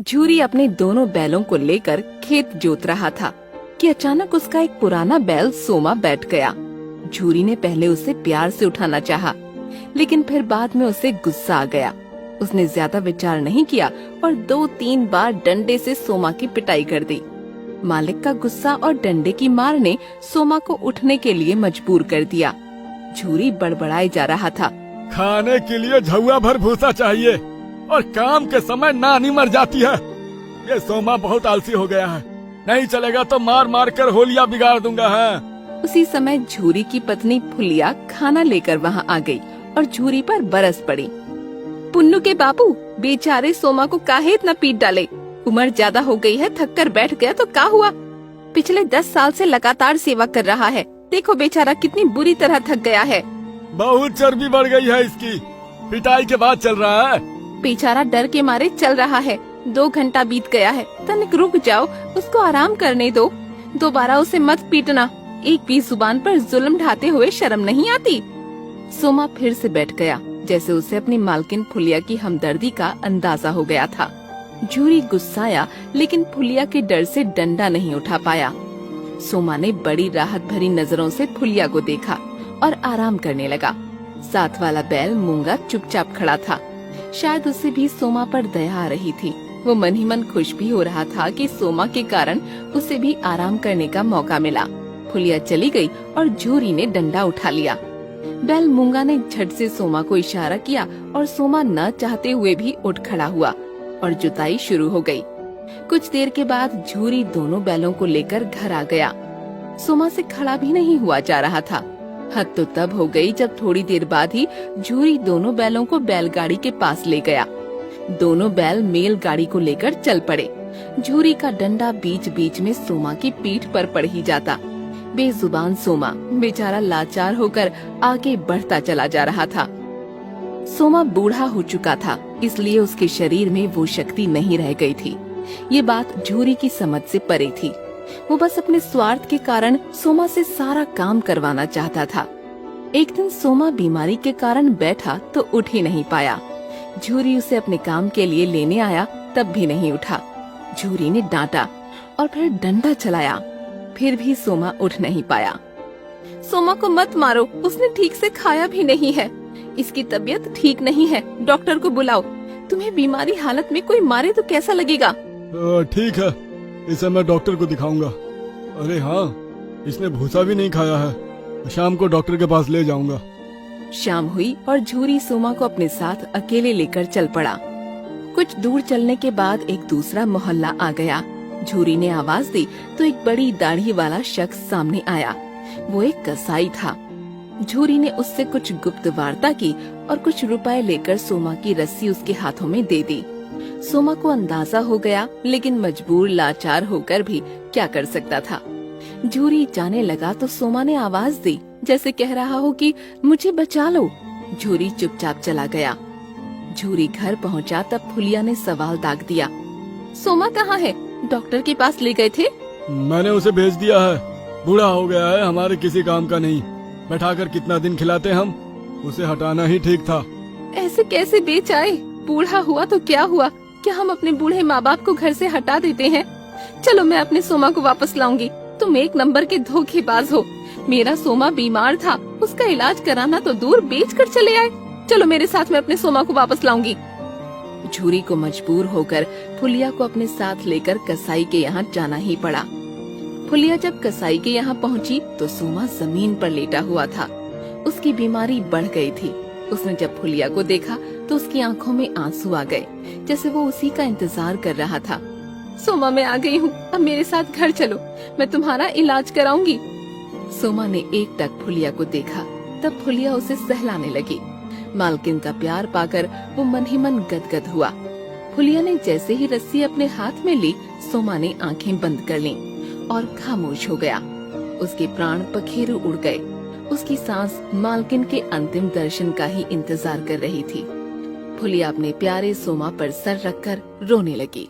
झूरी अपने दोनों बैलों को लेकर खेत जोत रहा था कि अचानक उसका एक पुराना बैल सोमा बैठ गया। झूरी ने पहले उसे प्यार से उठाना चाहा, लेकिन फिर बाद में उसे गुस्सा आ गया। उसने ज्यादा विचार नहीं किया और 2-3 बार डंडे से सोमा की पिटाई कर दी। मालिक का गुस्सा और डंडे की मार ने सोमा को उठने के लिए मजबूर कर दिया। झूरी बड़बड़ाए जा रहा था। खाने के लिए झुआ भर भूसा चाहिए और काम के समय नानी मर जाती है। ये सोमा बहुत आलसी हो गया है, नहीं चलेगा तो मार मार कर होलिया बिगाड़ दूंगा है। उसी समय झूरी की पत्नी फुलिया खाना लेकर वहाँ आ गई और झूरी पर बरस पड़ी। पुन्नू के बाबू, बेचारे सोमा को काहे इतना पीट डाले? उम्र ज्यादा हो गई है, थक कर बैठ गया तो क्या हुआ? पिछले 10 साल से लगातार सेवा कर रहा है, देखो बेचारा कितनी बुरी तरह थक गया है। बहुत चर्बी बढ़ गई है इसकी, पिटाई के बाद चल रहा है। बेचारा डर के मारे चल रहा है। 2 घंटा बीत गया है, तनिक रुक जाओ, उसको आराम करने दो। दोबारा उसे मत पीटना। एक भी जुबान पर जुल्म ढाते हुए शर्म नहीं आती? सोमा फिर से बैठ गया, जैसे उसे अपनी मालकिन फुलिया की हमदर्दी का अंदाजा हो गया था। झूरी गुस्साया, लेकिन फुलिया के डर से डंडा नहीं उठा पाया। सोमा ने बड़ी राहत भरी नजरों से फुलिया को देखा और आराम करने लगा। साथ वाला बैल मूंगा चुपचाप खड़ा था। शायद उसे भी सोमा पर दया आ रही थी। वो मन ही मन खुश भी हो रहा था कि सोमा के कारण उसे भी आराम करने का मौका मिला। फुलिया चली गई और झूरी ने डंडा उठा लिया। बैल मूंगा ने झट से सोमा को इशारा किया और सोमा न चाहते हुए भी उठ खड़ा हुआ और जुताई शुरू हो गई। कुछ देर के बाद झूरी दोनों बैलों को लेकर घर आ गया। सोमा से खड़ा भी नहीं हुआ जा रहा था। हद तो तब हो गई जब थोड़ी देर बाद ही झूरी दोनों बैलों को बैलगाड़ी के पास ले गया। दोनों बैल मेल गाड़ी को लेकर चल पड़े। झूरी का डंडा बीच बीच में सोमा की पीठ पर पड़ ही जाता। बेजुबान सोमा बेचारा लाचार होकर आगे बढ़ता चला जा रहा था। सोमा बूढ़ा हो चुका था, इसलिए उसके शरीर में वो शक्ति नहीं रह गई थी। ये बात झूरी की समझ से परे थी। वो बस अपने स्वार्थ के कारण सोमा से सारा काम करवाना चाहता था। एक दिन सोमा बीमारी के कारण बैठा तो उठ ही नहीं पाया। झूरी उसे अपने काम के लिए लेने आया, तब भी नहीं उठा। झूरी ने डांटा और फिर डंडा चलाया, फिर भी सोमा उठ नहीं पाया। सोमा को मत मारो, उसने ठीक से खाया भी नहीं है। इसकी तबीयत ठीक नहीं है, डॉक्टर को बुलाओ। तुम्हें बीमारी हालत में कोई मारे तो कैसा लगेगा? ठीक है, इसे मैं डॉक्टर को दिखाऊंगा। अरे हाँ, इसने भूसा भी नहीं खाया है, शाम को डॉक्टर के पास ले जाऊंगा। शाम हुई और झूरी सोमा को अपने साथ अकेले लेकर चल पड़ा। कुछ दूर चलने के बाद एक दूसरा मोहल्ला आ गया। झूरी ने आवाज दी तो एक बड़ी दाढ़ी वाला शख्स सामने आया। वो एक कसाई था। झूरी ने उससे कुछ गुप्त वार्ता की और कुछ रुपए लेकर सोमा की रस्सी उसके हाथों में दे दी। सोमा को अंदाजा हो गया, लेकिन मजबूर लाचार होकर भी क्या कर सकता था। झूरी जाने लगा तो सोमा ने आवाज दी, जैसे कह रहा हो कि मुझे बचा लो। झूरी चुपचाप चला गया। झूरी घर पहुंचा तब फुलिया ने सवाल दाग दिया, सोमा कहाँ है? डॉक्टर के पास ले गए थे? मैंने उसे भेज दिया है, बूढ़ा हो गया है, हमारे किसी काम का नहीं। बैठाकर कितना दिन खिलाते हम, उसे हटाना ही ठीक था। ऐसे कैसे बेच आए? बूढ़ा हुआ तो क्या हुआ? क्या हम अपने बूढ़े माँ बाप को घर से हटा देते हैं? चलो मैं अपने सोमा को वापस लाऊंगी। तुम 1 नंबर के धोखेबाज हो। मेरा सोमा बीमार था, उसका इलाज कराना तो दूर बेच कर चले आए। चलो मेरे साथ, मैं अपने सोमा को वापस लाऊंगी। झूरी को मजबूर होकर फुलिया को अपने साथ लेकर कसाई के यहाँ जाना ही पड़ा। फुलिया जब कसाई के यहाँ पहुँची तो सोमा जमीन पर लेटा हुआ था। उसकी बीमारी बढ़ गई थी। उसने जब फुलिया को देखा तो उसकी आंखों में आंसू आ गए, जैसे वो उसी का इंतजार कर रहा था। सोमा, मैं आ गई हूँ, अब मेरे साथ घर चलो, मैं तुम्हारा इलाज कराऊंगी। सोमा ने एकटक फुलिया को देखा, तब फुलिया उसे सहलाने लगी। मालकिन का प्यार पाकर वो मन ही मन गदगद हुआ। फुलिया ने जैसे ही रस्सी अपने हाथ में ली, सोमा ने आंखें बंद कर लीं और खामोश हो गया। उसके प्राण पखेरु उड़ गए। उसकी सांस मालकिन के अंतिम दर्शन का ही इंतजार कर रही थी। फुलिया अपने प्यारे सोमा पर सर रखकर रोने लगी।